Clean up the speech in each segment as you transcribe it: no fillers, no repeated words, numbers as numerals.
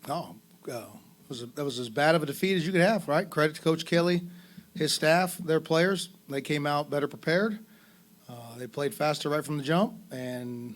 No, that was as bad of a defeat as you could have, right? Credit to Coach Kelly, his staff, their players. They came out better prepared. They played faster right from the jump, and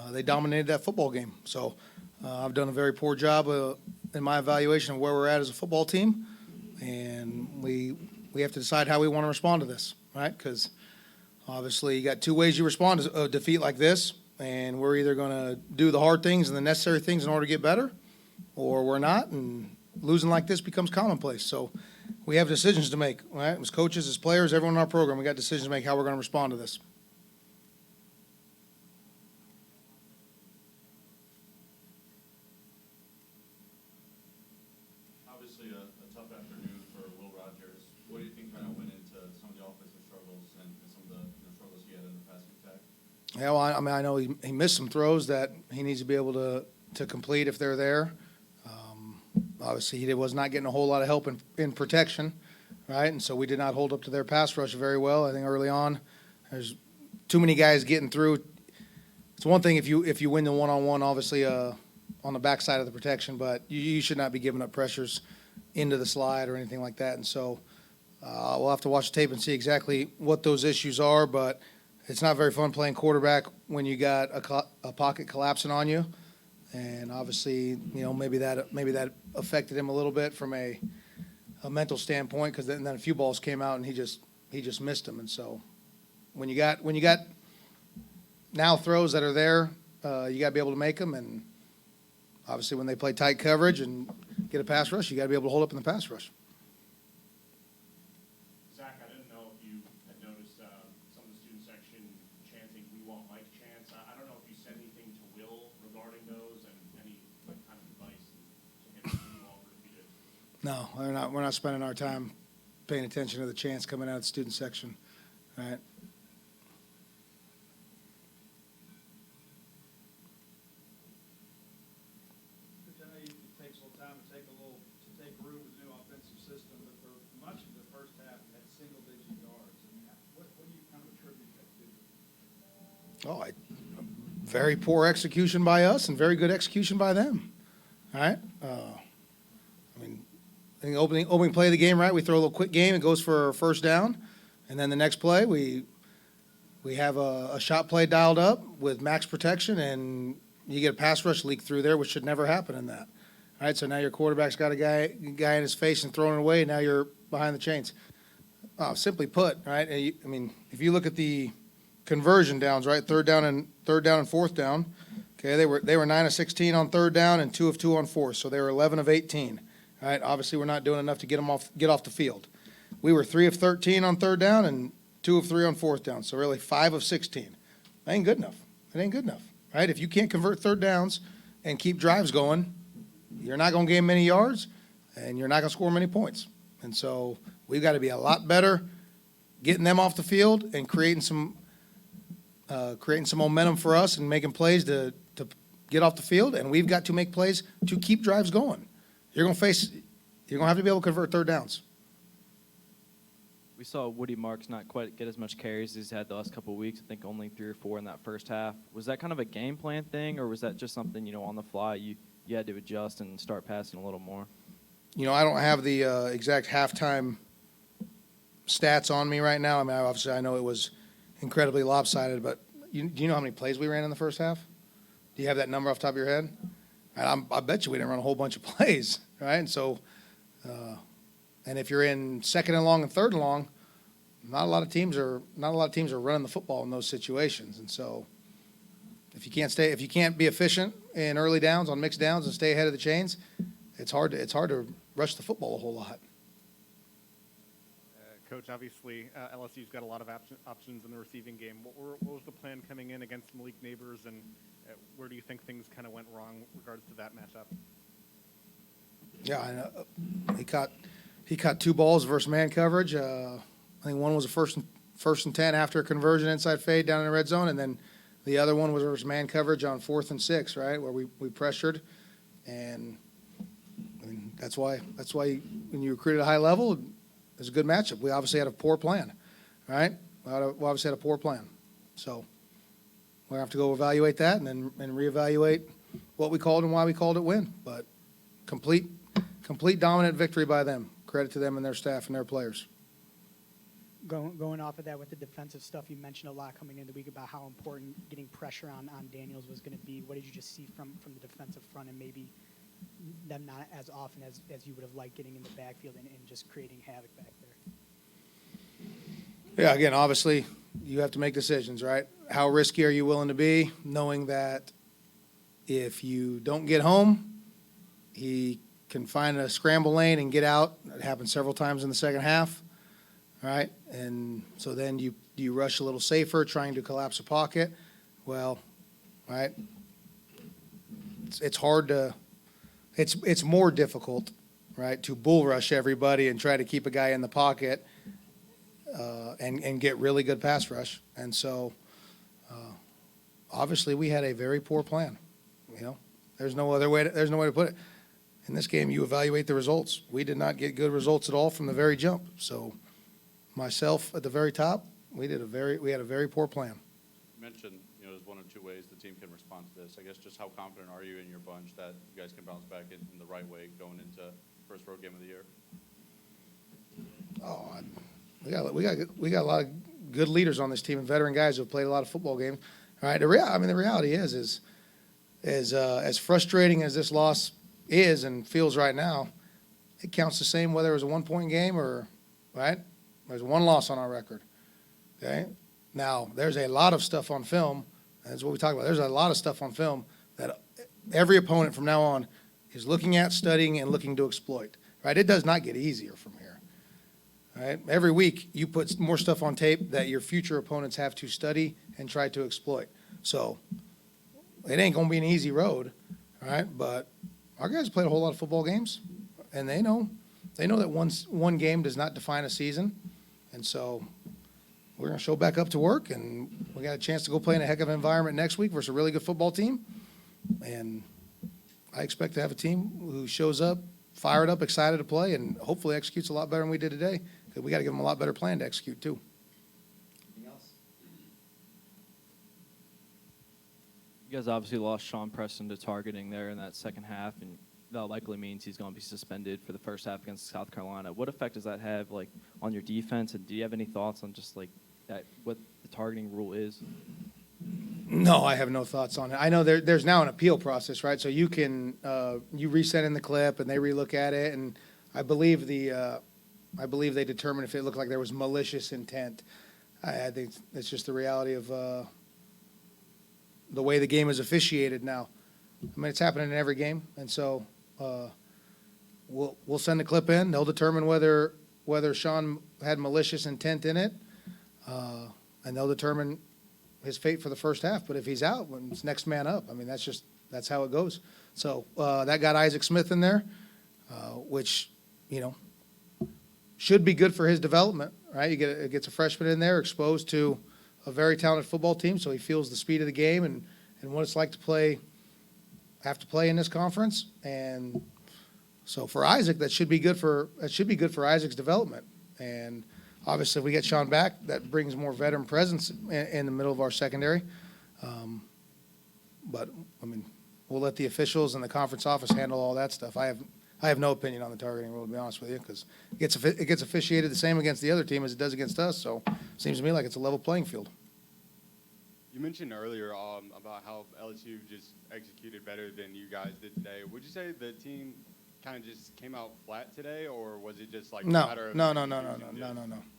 they dominated that football game. So I've done a very poor job in my evaluation of where we're at as a football team, and we have to decide how we want to respond to this, right? Because obviously you got two ways you respond to a defeat like this, and we're either going to do the hard things and the necessary things in order to get better, or we're not, and losing like this becomes commonplace. So we have decisions to make, right? As coaches, as players, everyone in our program, we got decisions to make how we're going to respond to this. Obviously a tough afternoon for Will Rogers. What do you think kind of went into some of the offensive struggles and some of the struggles he had in the passing attack? Yeah, well, I mean, I know he missed some throws that he needs to be able to complete if they're there. Obviously, he was not getting a whole lot of help in protection, right? And so we did not hold up to their pass rush very well. I think early on, there's too many guys getting through. It's one thing if you win the one-on-one, obviously, on the backside of the protection, but you should not be giving up pressures into the slide or anything like that. And so we'll have to watch the tape and see exactly what those issues are, but it's not very fun playing quarterback when you got a pocket collapsing on you. And obviously, maybe that affected him a little bit from a mental standpoint, because then a few balls came out and he just missed them. And so when you got now throws that are there, you got to be able to make them. And obviously, when they play tight coverage and get a pass rush, you got to be able to hold up in the pass rush. Zach, I didn't know if you had noticed some of the student section chanting "We want Mike" chants. I don't know if you said anything to Will regarding those and any kind of advice to him involved if you did. No, we're not spending our time paying attention to the chants coming out of the student section, right? I know it takes a little time to take root with the new offensive system, but for much of the first half, you had single-digit yards. I mean, what do you kind of attribute that to? Very poor execution by us and very good execution by them. All right. I think opening play of the game, right? We throw a little quick game. It goes for a first down, and then the next play we have a shot play dialed up with max protection, and you get a pass rush leak through there, which should never happen in that. All right. So now your quarterback's got a guy in his face and throwing it away. And now you're behind the chains. Simply put, right? I mean, if you look at the conversion downs, right? Third down and fourth down. Okay, they were 9 of 16 on third down and 2 of 2 on fourth, so they were 11 of 18. All right, obviously we're not doing enough to get off the field. We were 3 of 13 on third down and 2 of 3 on fourth down, so really 5 of 16. That ain't good enough. It ain't good enough, right? If you can't convert third downs and keep drives going, you're not going to gain many yards, and you're not going to score many points. And so we've got to be a lot better getting them off the field and creating some momentum for us and making plays to get off the field, and we've got to make plays to keep drives going. You're going to have to be able to convert third downs. We saw Woody Marks not quite get as much carries as he's had the last couple of weeks. I think only 3 or 4 in that first half. Was that kind of a game plan thing, or was that just something, on the fly you had to adjust and start passing a little more? I don't have the exact halftime stats on me right now. I mean, obviously I know it was incredibly lopsided, but do you know how many plays we ran in the first half? Do you have that number off the top of your head? I bet you we didn't run a whole bunch of plays, right? And so, and if you're in second and long and third and long, not a lot of teams are running the football in those situations. And so, if you can't be efficient in early downs on mixed downs and stay ahead of the chains, it's hard to rush the football a whole lot. Coach, obviously LSU's got a lot of options in the receiving game. What was the plan coming in against Malik Neighbors, and where do you think things kind of went wrong in regards to that matchup? Yeah, I know. He caught 2 balls versus man coverage. I think one was a first and 10 after a conversion inside fade down in the red zone, and then the other one was versus man coverage on 4th and 6, right, where we pressured, and I mean that's why when you recruit at a high level, it's a good matchup. We obviously had a poor plan, right? We obviously had a poor plan. So we're going to have to go evaluate that and then reevaluate what we called and why we called it win. But complete dominant victory by them. Credit to them and their staff and their players. Going off of that with the defensive stuff, you mentioned a lot coming into the week about how important getting pressure on Daniels was going to be. What did you just see from the defensive front, and maybe them not as often as you would have liked getting in the backfield and just creating havoc back there? Yeah, again, obviously, you have to make decisions, right? How risky are you willing to be, knowing that if you don't get home, he can find a scramble lane and get out. It happened several times in the second half, right? And so then you rush a little safer, trying to collapse a pocket. Well, right, it's hard to – it's more difficult, right, to bull rush everybody and try to keep a guy in the pocket and get really good pass rush. And so obviously we had a very poor plan. You know, there's no way to put it. In this game, you evaluate the results. We did not get good results at all from the very jump. So myself at the very top, we had a very poor plan. You mentioned, there's one or two ways the team can respond to this. I guess just how confident are you in your bunch that you guys can bounce back in the right way going into first road game of the year? Oh, we got a lot of good leaders on this team and veteran guys who have played a lot of football games. All right, the reality is as frustrating as this loss is and feels right now, it counts the same whether it was a 1-point game or, right? There's one loss on our record, okay? Now, there's a lot of stuff on film, and that's what we talk about. There's a lot of stuff on film that every opponent from now on is looking at, studying, and looking to exploit, right? It does not get easier from here, right? Every week, you put more stuff on tape that your future opponents have to study and try to exploit. So it ain't going to be an easy road, all right? But our guys played a whole lot of football games, and they know that one game does not define a season. And so we're going to show back up to work, and we got a chance to go play in a heck of an environment next week versus a really good football team. And I expect to have a team who shows up, fired up, excited to play, and hopefully executes a lot better than we did today, because we got to give them a lot better plan to execute too. Anything else? You guys obviously lost Sean Preston to targeting there in that second half, and that likely means he's going to be suspended for the first half against South Carolina. What effect does that have, on your defense? And do you have any thoughts on just that, what the targeting rule is? No, I have no thoughts on it. I know there's now an appeal process, right? So you can you resend in the clip and they relook at it, and I believe they determine if it looked like there was malicious intent. I think it's just the reality of the way the game is officiated now. I mean, it's happening in every game, and so we'll send the clip in. They'll determine whether Sean had malicious intent in it, and they'll determine his fate for the first half. But if he's out, when it's next man up. I mean, that's how it goes. So that got Isaac Smith in there, which should be good for his development, right? It gets a freshman in there exposed to a very talented football team, so he feels the speed of the game and what it's like to have to play in this conference. And so for Isaac, that should be good for Isaac's development. And obviously, if we get Sean back, that brings more veteran presence in the middle of our secondary. But I mean, we'll let the officials and the conference office handle all that stuff. I have no opinion on the targeting rule, to be honest with you, because it gets officiated the same against the other team as it does against us. So it seems to me like it's a level playing field. You mentioned earlier about how LSU just executed better than you guys did today. Would you say the team kind of just came out flat today, or was it just like a matter of No.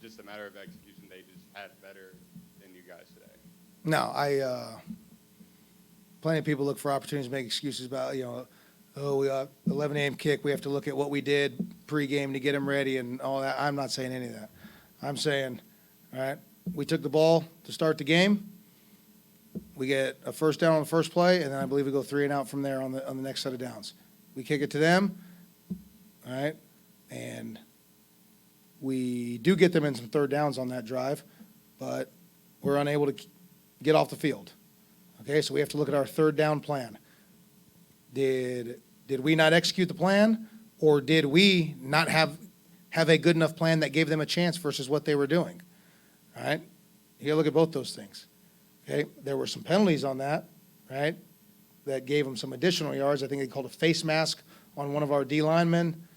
Just a matter of execution? They just had better than you guys today. No, plenty of people look for opportunities to make excuses about, we got 11 a.m. kick. We have to look at what we did pregame to get them ready and all that. I'm not saying any of that. I'm saying, all right, we took the ball to start the game. We get a first down on the first play, and then I believe we go 3 and out from there on the next set of downs. We kick it to them, all right, and we do get them in some third downs on that drive, but we're unable to get off the field. Okay, so we have to look at our third down plan. Did we not execute the plan, or did we not have a good enough plan that gave them a chance versus what they were doing? All right, you gotta look at both those things. Okay, there were some penalties on that, right, that gave them some additional yards. I think they called a face mask on one of our D linemen.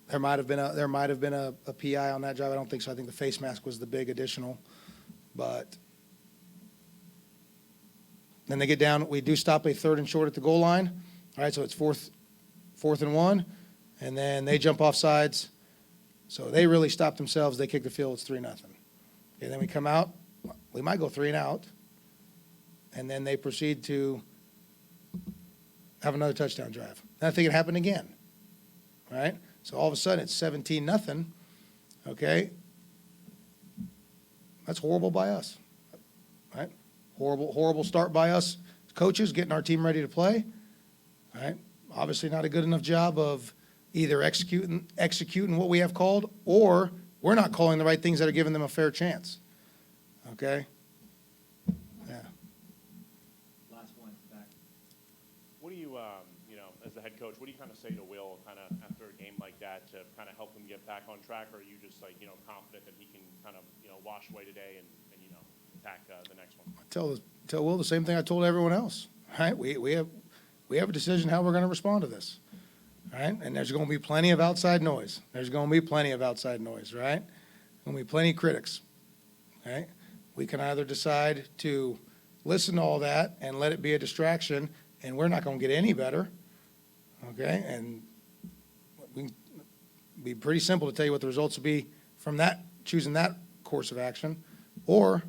There might have been a PI on that drive. I don't think so. I think the face mask was the big additional. But then they get down. We do stop a 3rd and short at the goal line. All right, so it's fourth and 1, and then they jump off sides. So they really stop themselves. They kick the field. It's 3-0. And then we come out. We might go 3 and out, and then they proceed to have another touchdown drive. And I think it happened again. Right? So all of a sudden it's 17-0. Okay? That's horrible by us. Right? Horrible start by us coaches getting our team ready to play. All right? Obviously not a good enough job of either executing what we have called, or we're not calling the right things that are giving them a fair chance. Okay? Yeah. Last one, back. What do you, as the head coach, what do you kind of say to Will kind of after a game like that to kind of help him get back on track? Or are you just like, confident that he can kind of, wash away today and attack the next one? I tell Will the same thing I told everyone else. Right? We have a decision how we're going to respond to this. Right? And there's going to be plenty of outside noise. Right? There's going to be plenty of critics. Right? We can either decide to listen to all that and let it be a distraction, and we're not going to get any better. Okay? And we can be pretty simple to tell you what the results will be from that, choosing that course of action. Or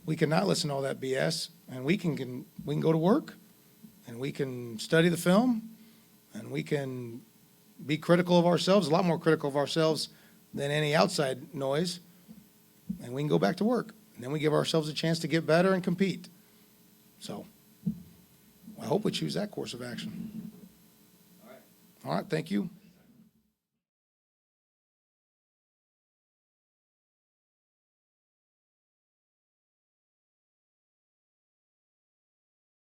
we can not listen to all that BS, and we can go to work, and we can study the film, and we can be critical of ourselves, a lot more critical of ourselves than any outside noise, and we can go back to work. And then we give ourselves a chance to get better and compete. So I hope we choose that course of action. All right. All right, thank you.